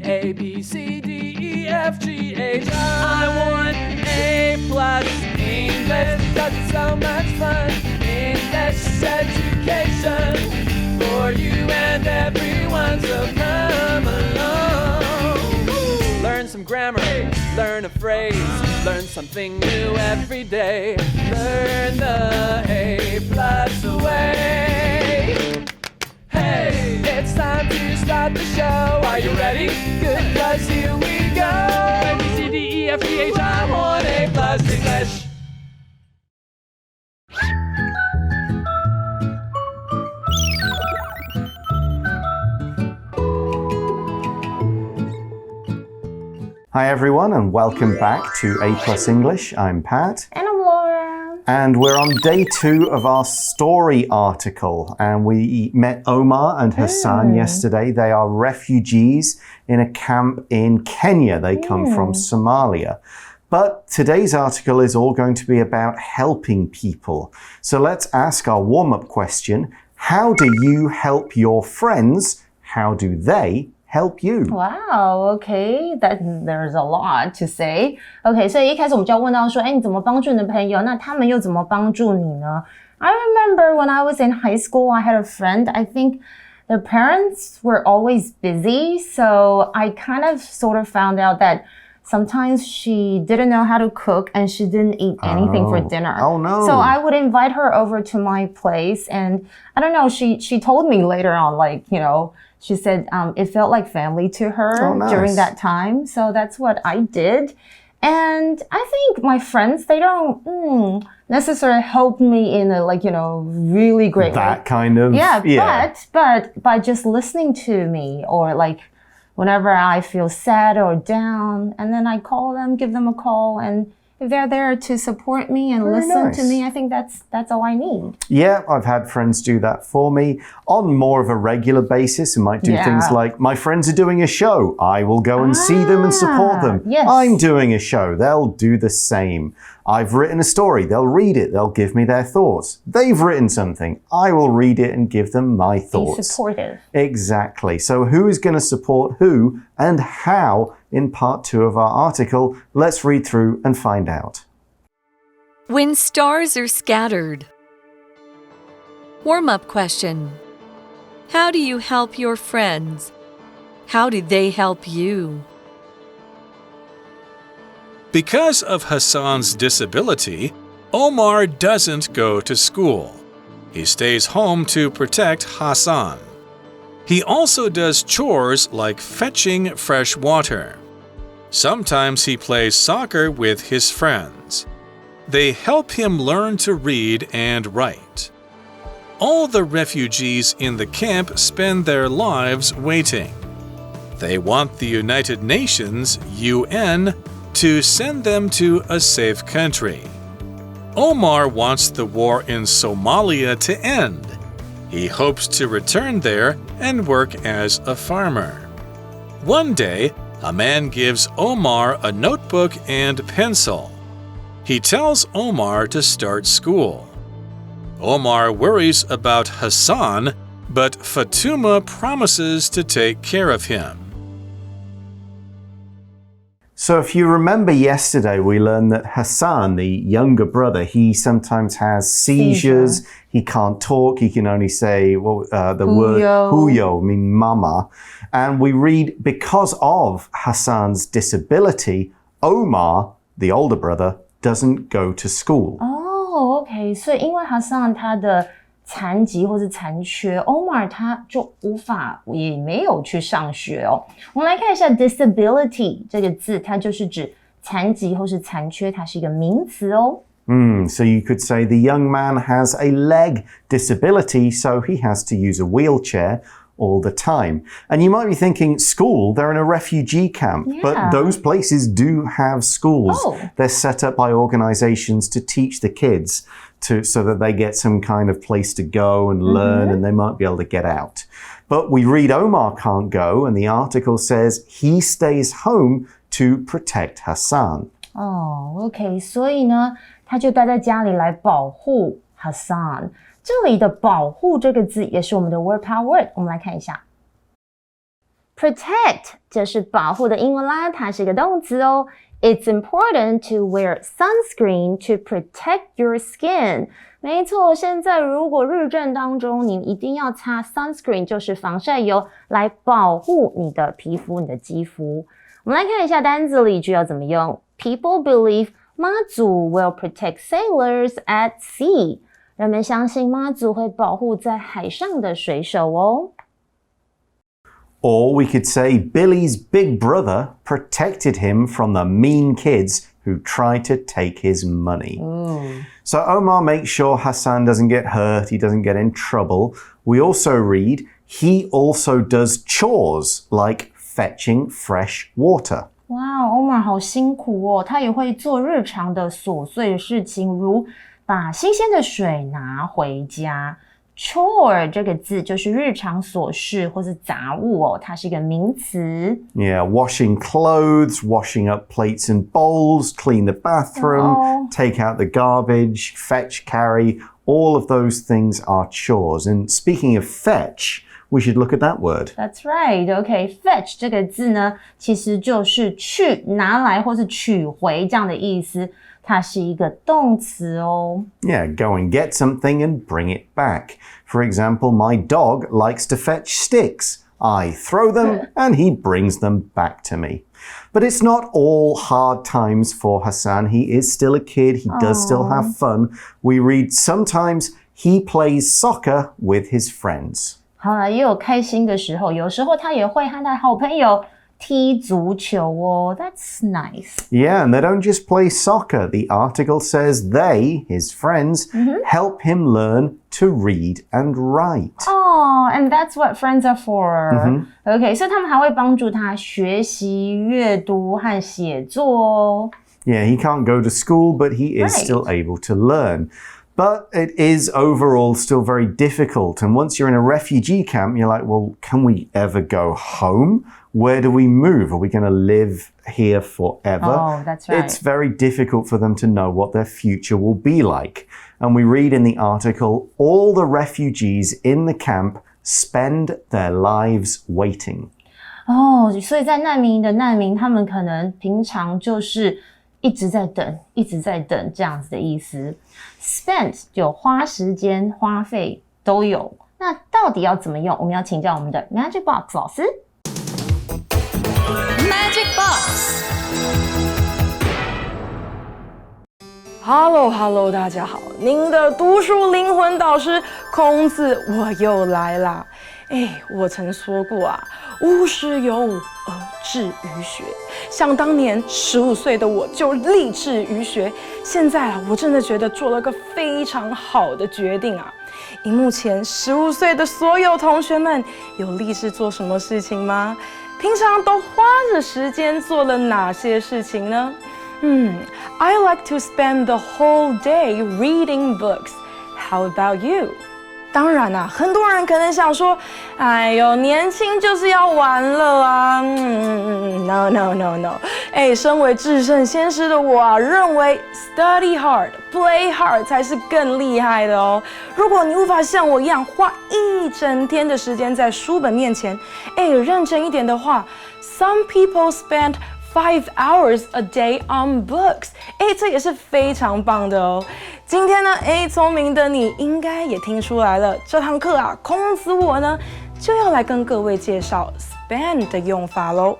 A, B, C, D, E, F, G, H, I want A+ English. That's so much fun. English education for you and everyone, so come along. Learn some grammar, learn a phrase, learn something new every day. Learn the A+ way. Hey, it's time to start the show. Are you ready? Good, 'cause here we go. A, B, C, D, E, F, G, H, I want A+ English. Hi everyone and welcome back to A+ English. I'm Pat. And I'm Laura. And we're on day 2 of our story article. And we met Omar and Hassan yesterday. They are refugees in a camp in Kenya. They come from Somalia. But today's article is all going to be about helping people. So let's ask our warm-up question. How do you help your friends? How do they help you? Wow, okay, there's a lot to say. Okay, 所以一开始我们就要问到说，你怎么帮助你的朋友？那他们又怎么帮助你呢？ I remember when I was in high school, I had a friend. I think their parents were always busy, so I kind of sort of found out that sometimes she didn't know how to cook and she didn't eat anything for dinner. Oh no. So I would invite her over to my place and I don't know, she told me later on, like, you know, she said it felt like family to her during that time. So that's what I did. And I think my friends, they don't necessarily help me in a, like, you know, really great way. That kind of, But by just listening to me or like whenever I feel sad or down, and then I call them, give them a call, and if they're there to support me and listen to me, I think that's all I need. Yeah, I've had friends do that for me on more of a regular basis and might do things like, my friends are doing a show. I will go and see them and support them. Yes. I'm doing a show. They'll do the same. I've written a story. They'll read it. They'll give me their thoughts. They've written something. I will read it and give them my thoughts. Be supportive. Exactly. So who is going to support who and how in part 2 of our article? Let's read through and find out. When stars are scattered. Warm-up question. How do you help your friends? How do they help you? Because of Hassan's disability, Omar doesn't go to school. He stays home to protect Hassan. He also does chores like fetching fresh water. Sometimes he plays soccer with his friends. They help him learn to read and write. All the refugees in the camp spend their lives waiting. They want the United Nations, UN, to send them to a safe country. Omar wants the war in Somalia to end. He hopes to return there and work as a farmer. One day, a man gives Omar a notebook and pencil. He tells Omar to start school. Omar worries about Hassan, but Fatuma promises to take care of him. So if you remember yesterday, we learned that Hassan, the younger brother, he sometimes has seizures. He can't talk. He can only say the word huyo, meaning mama. And we read, because of Hassan's disability, Omar, the older brother, doesn't go to school. Oh, okay. 所以因为 Hassan 他的残疾或是残缺 Omar 他就无法也没有去上学哦。我们来看一下 disability 这个字，它就是指残疾或是残缺，它是一个名词哦。So you could say the young man has a leg disability, so he has to use a wheelchair all the time. And you might be thinking, school, they're in a refugee camp, but those places do have schools. They're set up by organizations to teach the kids so that they get some kind of place to go and learn and they might be able to get out. But we read Omar can't go and the article says he stays home to protect Hassan. OK, 所以呢，他就待在家里来保护 Hassan。这里的保护这个字也是我们的 word power word， 我们来看一下。Protect 就是保护的英文啦，它是一个动词哦。It's important to wear sunscreen to protect your skin. 没错，现在如果日正当中，你一定要擦 sunscreen， 就是防晒油，来保护你的皮肤、你的肌肤。我们来看一下单字例句要怎么用。People believe 妈祖 will protect sailors at sea. 人们相信妈祖会保护在海上的水手哦。Or we could say Billy's big brother protected him from the mean kids who tried to take his money. So Omar makes sure Hassan doesn't get hurt, he doesn't get in trouble. We also read, he also does chores like fetching fresh water. 哇， Omar 好辛苦哦，他也会做日常的琐碎事情，如把新鲜的水拿回家。Chore 这个字就是日常琐事或是杂物哦，它是一个名词。Yeah, washing clothes, washing up plates and bowls, clean the bathroom, take out the garbage, fetch, carry, all of those things are chores. And speaking of fetch, we should look at that word. That's right. Okay, fetch 这个字呢，其实就是去拿来或是取回这样的意思。它是一个动词哦。Yeah, go and get something and bring it back. For example, my dog likes to fetch sticks. I throw them and he brings them back to me. But it's not all hard times for Hassan. He is still a kid. He does still have fun. We read sometimes he plays soccer with his friends. 好啦，也有开心的时候，有时候他也会和他的好朋友踢足球哦。That's nice. Yeah, and they don't just play soccer. The article says they, his friends, help him learn to read and write. Oh, and that's what friends are for. Okay, 所以他们还会帮助他学习阅读和写作哦。Yeah, he can't go to school, but he is still able to learn. But it is overall still very difficult. And once you're in a refugee camp, you're like, well, can we ever go home? Where do we move? Are we going to live here forever? Oh, that's right. It's very difficult for them to know what their future will be like. And we read in the article, all the refugees in the camp spend their lives waiting. 哦，所以在难民营的难民，他们可能平常就是一直在等，一直在等这样子的意思。Spend 就花时间、花费都有。那到底要怎么用？我们要请教我们的 Magic Box 老师。Magic Box. Hello， 大家好，您的读书灵魂导师孔子，我又来啦。我曾说过啊，吾师有吾而志于学。想当年15岁的我就立志于学，现在啊，我真的觉得做了个非常好的决定啊。荧幕前15岁的所有同学们，有立志做什么事情吗？平常都花着时间做了哪些事情呢？I like to spend the whole day reading books. How about you? 当然啊，很多人可能想说，哎呦，年轻就是要玩了啊。No. 身为至圣先师的我啊，认为 study hard, play hard 才是更厉害的哦。如果你无法像我一样花一整天的时间在书本面前，认真一点的话 ，some people spend 5 hours a day on books. 这也是非常棒的哦。今天呢，聪明的你应该也听出来了，这堂课啊，孔子我呢就要来跟各位介绍 spend 的用法咯。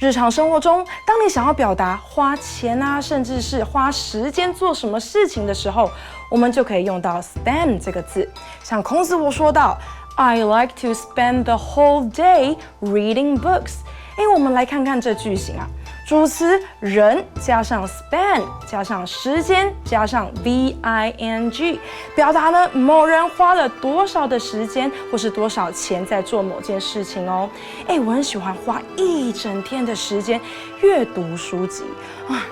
日常生活中，当你想要表达花钱啊，甚至是花时间做什么事情的时候，我们就可以用到 spend 这个字。像孔子我说到 I like to spend the whole day reading books. 我们来看看这句型啊，主词人加上 spend 加上时间加上 VING， 表达了某人花了多少的时间或是多少钱在做某件事情哦。我很喜欢花一整天的时间阅读书籍啊，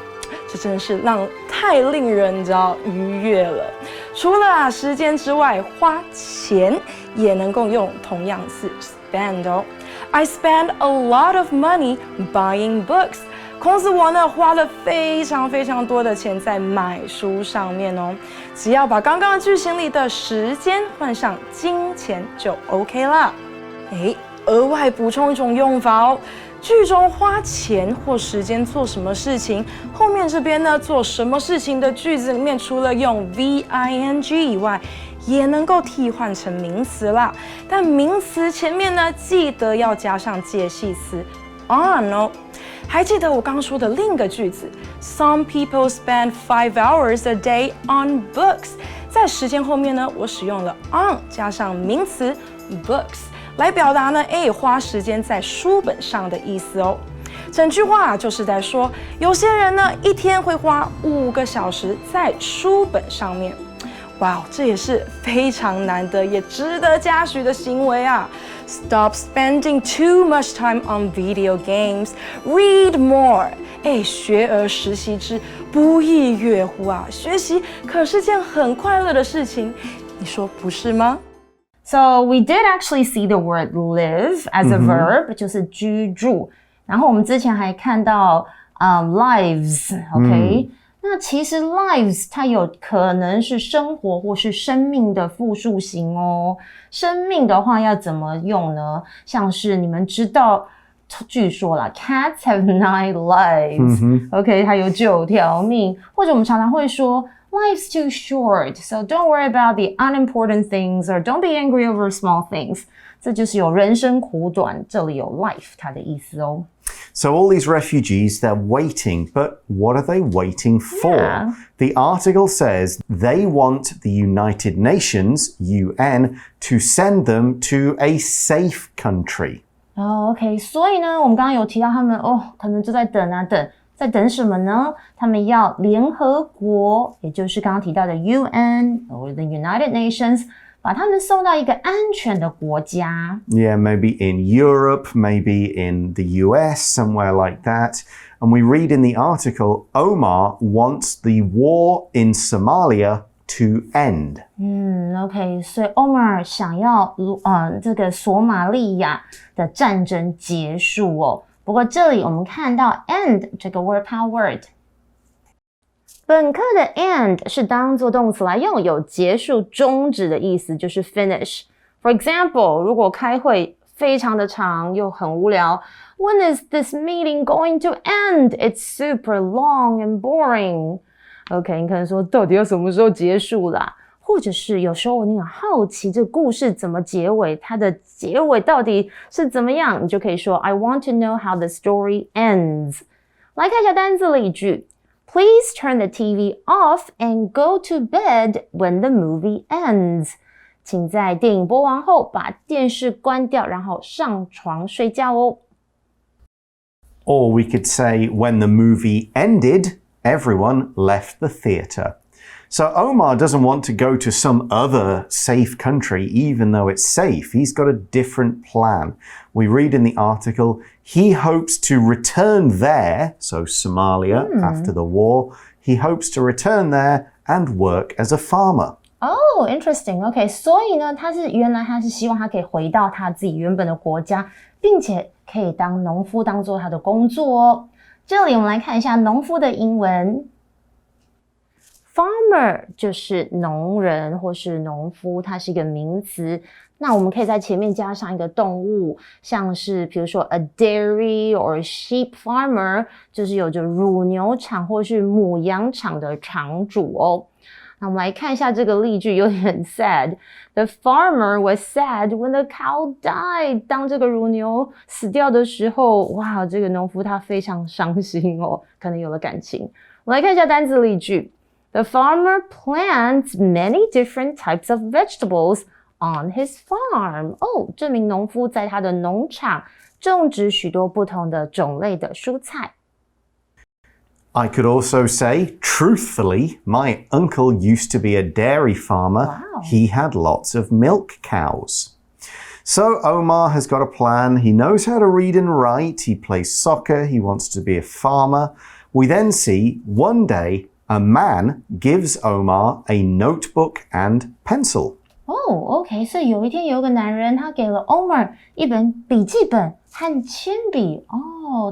这真的是太令人愉悦了。除了时间之外，花钱也能够用同样是 spend 哦。I spend a lot of money buying books. 孔子我呢花了非常多的钱在买书上面哦。只要把刚刚句型里的时间换上金钱就 OK 啦。额外补充一种用法哦。句中花钱或时间做什么事情，后面这边呢做什么事情的句子里面，除了用 VING 以外，也能够替换成名词啦。但名词前面呢，记得要加上介系词 on 哦。还记得我刚刚说的另一个句子 ，Some people spend 5 hours a day on books。在时间后面呢，我使用了 on 加上名词 books。来表达呢，花时间在书本上的意思哦。整句话就是在说，有些人呢一天会花5个小时在书本上面。哇，这也是非常难得也值得嘉许的行为啊 ！Stop spending too much time on video games. Read more. 学而时习之，不亦乐乎啊！学习可是件很快乐的事情，你说不是吗？ So we did actually see the word live as a verb， 就是居住。然后我们之前还看到lives，OK？那其实 lives 它有可能是生活或是生命的复数形哦。生命的话要怎么用呢？像是你们知道，据说啦 ，cats have 9 lives，OK？它有9条命，或者我们常常会说。Life's too short, so don't worry about the unimportant things or don't be angry over small things. 这就是有人生苦短，这里有 life 它的意思哦。So all these refugees, they're waiting, but what are they waiting for? Yeah. The article says they want the United Nations, UN, to send them to a safe country. OK， 所以呢，我们刚刚有提到他们可能就在等啊等。在等什么呢？他们要联合国，也就是刚刚提到的 UN or the United Nations， 把他们送到一个安全的国家。Yeah, maybe in Europe, maybe in the US, somewhere like that. And we read in the article, Omar wants the war in Somalia to end. OK， 所以 Omar 想要这个索马利亚的战争结束哦。不过这里我们看到 end 这个 word power word， 本课的 end 是当作动词来用，有结束、终止的意思，就是 finish。For example， 如果开会非常的长又很无聊 ，When is this meeting going to end? It's super long and boring. OK， 你可能说到底要什么时候结束啦？或者是有时候你很好奇这个故事怎么结尾，它的结尾到底是怎么样，你就可以说 I want to know how the story ends。 来看一下单字例句 Please turn the TV off and go to bed when the movie ends。 请在电影播完后把电视关掉，然后上床睡觉哦。 Or we could say when the movie ended, everyone left the theatre.So Omar doesn't want to go to some other safe country, even though it's safe. He's got a different plan. We read in the article, he hopes to return there, so Somalia, after the war, he hopes to return there and work as a farmer. Oh, interesting. OK， 所以呢，原来他是希望他可以回到他自己原本的国家，并且可以当农夫，当做他的工作哦。这里我们来看一下农夫的英文。Farmer 就是农人或是农夫，它是一个名词。那我们可以在前面加上一个动物，像是比如说 a dairy or sheep farmer， 就是有着乳牛场或是母羊场的场主哦。那我们来看一下这个例句，有点 sad. The farmer was sad when the cow died. 当这个乳牛死掉的时候，哇，这个农夫他非常伤心哦，可能有了感情。我们来看一下单字例句。The farmer plants many different types of vegetables on his farm. 这名农夫在他的农场种植许多不同的种类的蔬菜。I could also say, truthfully, my uncle used to be a dairy farmer. Wow. He had lots of milk cows. So Omar has got a plan. He knows how to read and write. He plays soccer. He wants to be a farmer. We then see one day a man gives Omar a notebook and pencil. OK， 所以有一天有个男人他给了 Omar 一本笔记本和铅笔。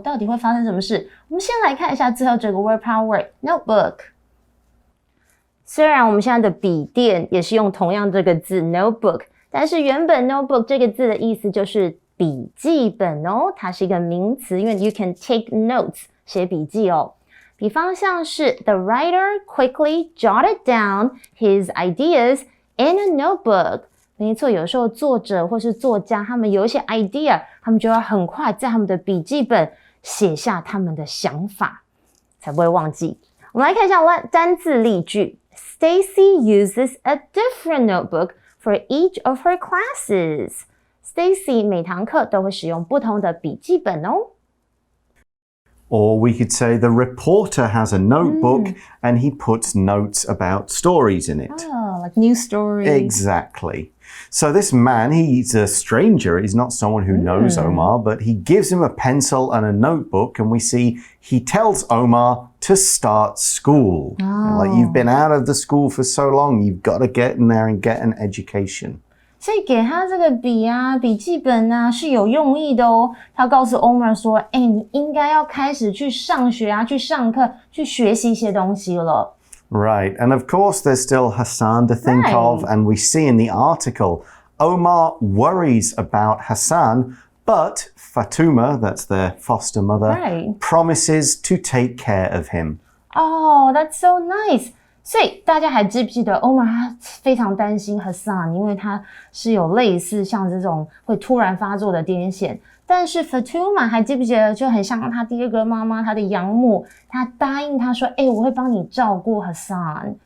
到底会发生什么事？我们先来看一下最后这个 word power word notebook。虽然我们现在的笔电也是用同样这个字 notebook， 但是原本 notebook 这个字的意思就是笔记本哦，它是一个名词，因为 you can take notes 写笔记哦。比方像是 The writer quickly jotted down his ideas in a notebook。没错，有时候作者或是作家他们有一些 idea， 他们就要很快在他们的笔记本写下他们的想法，才不会忘记。我们来看一下单字例句。Stacy uses a different notebook for each of her classes. Stacy 每堂课都会使用不同的笔記本哦。Or we could say the reporter has a notebook and he puts notes about stories in it. Oh, like news stories. Exactly. So this man, he's a stranger. He's not someone who knows Omar, but he gives him a pencil and a notebook, and we see he tells Omar to start school. Like, you've been out of the school for so long, you've got to get in there and get an education. 所以给他这个笔记本是有用意的哦。他告诉 Omar 说，你应该要开始去上学去上课，去学习一些东西了。Right, and of course there's still Hassan to think of, and we see in the article, Omar worries about Hassan, but Fatuma, that's their foster mother, promises to take care of him. Oh, that's so nice. 所以大家还记不记得 Omar 他非常担心 Hassan， 因为他是有类似像这种会突然发作的癫痫。但是 Fatuma 还记不记得就很像他第二个妈妈，他的养母，他答应他说我会帮你照顾 Hassan。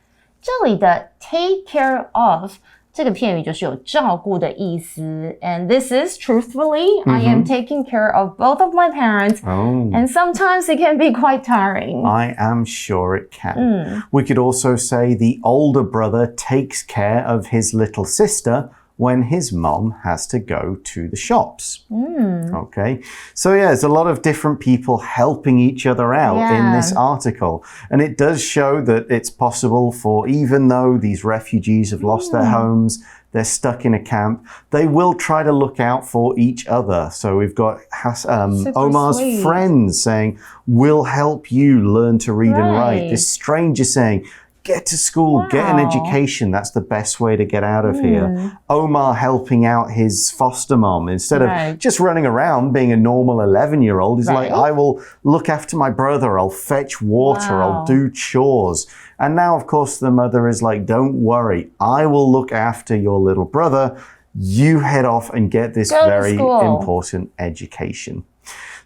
这里的 take care of 这个片语就是有照顾的意思。 And this is truthfully, I am taking care of both of my parents, and sometimes it can be quite tiring. I am sure it can. We could also say the older brother takes care of his little sister when his mom has to go to the shops. Okay, so yeah, there's a lot of different people helping each other out in this article, and it does show that it's possible for, even though these refugees have lost their homes, they're stuck in a camp, they will try to look out for each other. So we've got Omar's friends saying, we'll help you learn to read and write. This stranger saying, get to school, get an education. That's the best way to get out of here. Omar helping out his foster mom. Instead of just running around being a normal 11-year-old, he's like, I will look after my brother. I'll fetch water. I'll do chores. And now, of course, the mother is like, don't worry. I will look after your little brother. You head off and get this very important education.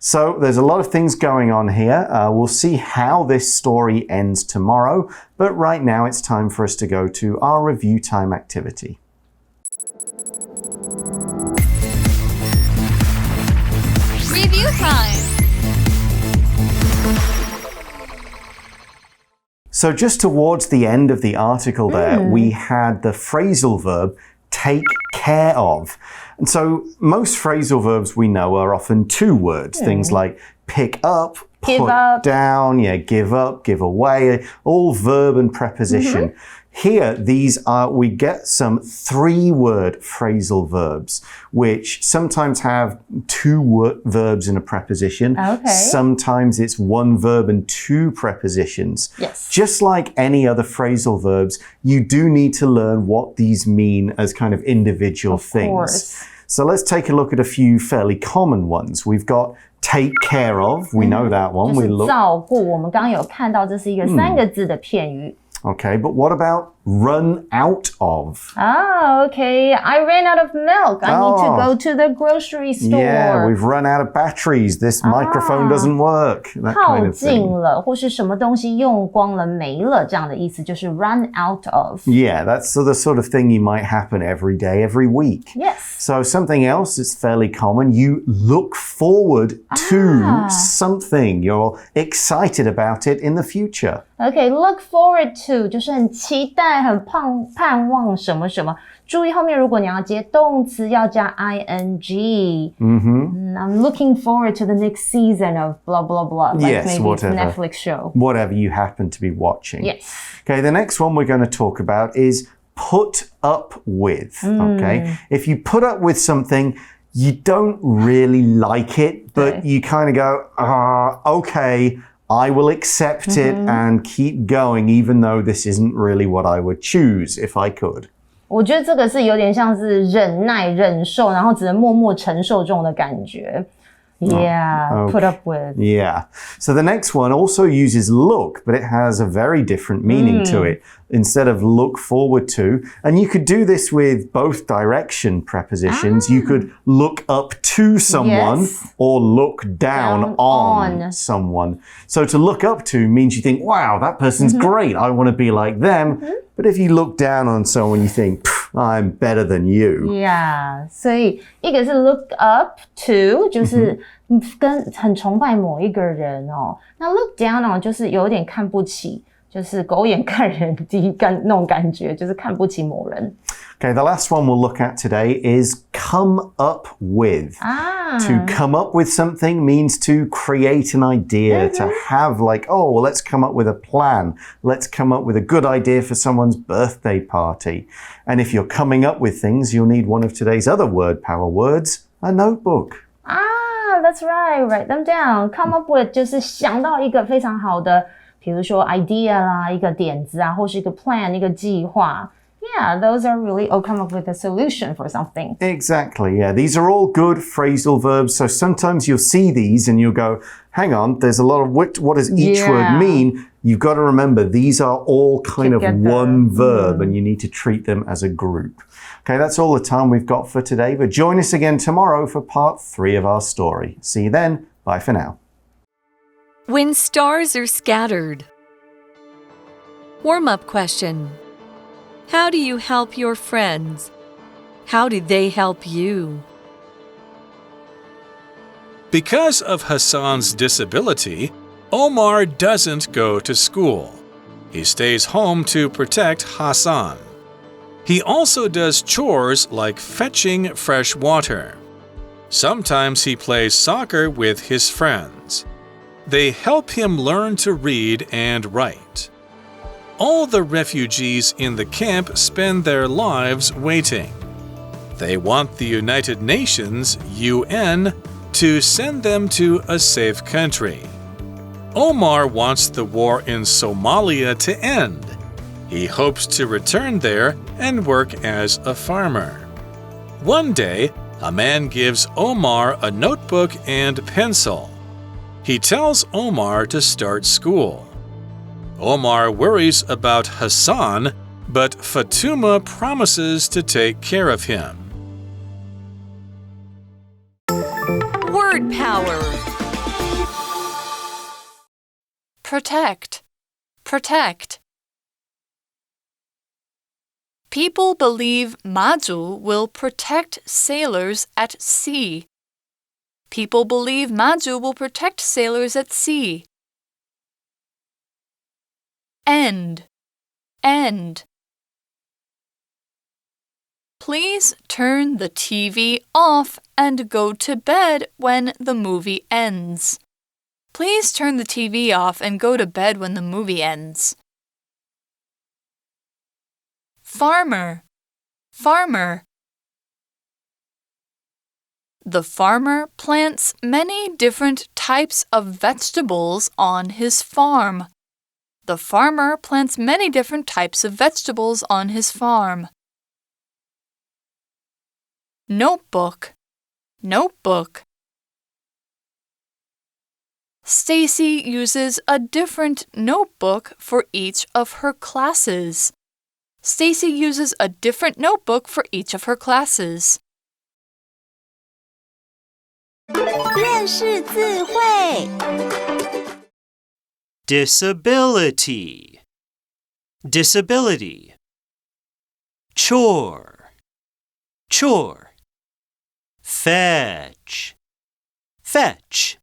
So there's a lot of things going on here. We'll see how this story ends tomorrow. But right now it's time for us to go to our review time activity. Review time. So just towards the end of the article there, we had the phrasal verb take care of. And so most phrasal verbs we know are often two words. Things like pick up, put down, give up, give away, all verb and preposition. Here, we get some three-word phrasal verbs, which sometimes have two verbs and a preposition. Sometimes it's one verb and two prepositions. Just like any other phrasal verbs, you do need to learn what these mean as kind of individual things. So let's take a look at a few fairly common ones. We've got take care of. We know that one. 就是照顾，我们刚刚有看到这是一个三个字的片语。Okay, but what about run out of? Okay. I ran out of milk. I need to go to the grocery store. Yeah, we've run out of batteries. This microphone doesn't work. That kind of thing. 耗尽了，或是什么东西用光了，没了，这样的意思就是 run out of. Yeah, that's the sort of thing you might happen every day, every week. Yes. So something else that's fairly common, you look forward to something. You're excited about it in the future. Okay, look forward to 就是很期待、很盼望什么什么。注意后面如果你要接动词，要加 ing. I'm looking forward to the next season of blah blah blah. Like maybe whatever. It's a Netflix show. Whatever you happen to be watching. Yes. Okay, the next one we're going to talk about is put up with. Okay, if you put up with something, you don't really like it, but you kind of go, okay, I will accept it and keep going, even though this isn't really what I would choose if I could. 我觉得这个是有点像是忍耐、忍受，然后只能默默承受这种的感觉。Yeah, put up with. Yeah. So the next one also uses look, but it has a very different meaning to it. Instead of look forward to, and you could do this with both direction prepositions. You could look up to someone or look down on someone. So to look up to means you think, wow, that person's great. I want to be like them. But if you look down on someone, you think, I'm better than you. Yeah. 所以一个是 look up to， 就是跟很崇拜某一个人哦。那 look down on 就是有点看不起。就是狗眼看人低那种感觉，就是看不起某人。Okay, the last one we'll look at today is come up with. To come up with something means to create an idea, to have like, oh, well, let's come up with a plan. Let's come up with a good idea for someone's birthday party. And if you're coming up with things, you'll need one of today's other word power words, a notebook. That's right. Write them down. Come up with 就是想到一个非常好的比如说 idea 啦，一个点子啊，或是一个 plan， 一个计划。Yeah, those are really all come up with a solution for something. Exactly, yeah. These are all good phrasal verbs. So sometimes you'll see these and you'll go, hang on, there's a lot of what does each word mean? You've got to remember these are all kind of one verb and you need to treat them as a group. Okay, that's all the time we've got for today. But join us again tomorrow for part 3 of our story. See you then. Bye for now. When stars are scattered. Warm-up question. How do you help your friends? How do they help you? Because of Hassan's disability, Omar doesn't go to school. He stays home to protect Hassan. He also does chores like fetching fresh water. Sometimes he plays soccer with his friends. They help him learn to read and write. All the refugees in the camp spend their lives waiting. They want the United Nations, UN, to send them to a safe country. Omar wants the war in Somalia to end. He hopes to return there and work as a farmer. One day, a man gives Omar a notebook and pencil. He tells Omar to start school. Omar worries about Hassan, but Fatuma promises to take care of him. Word power. Protect. Protect. People believe Maju will protect sailors at sea. People believe Maju will protect sailors at sea. End. End. Please turn the TV off and go to bed when the movie ends. Please turn the TV off and go to bed when the movie ends. Farmer. Farmer. The farmer plants many different types of vegetables on his farm. The farmer plants many different types of vegetables on his farm. Notebook. Notebook. Stacy uses a different notebook for each of her classes. Stacy uses a different notebook for each of her classes. 认识字汇 Disability. Disability. Chore. Chore. Fetch. Fetch.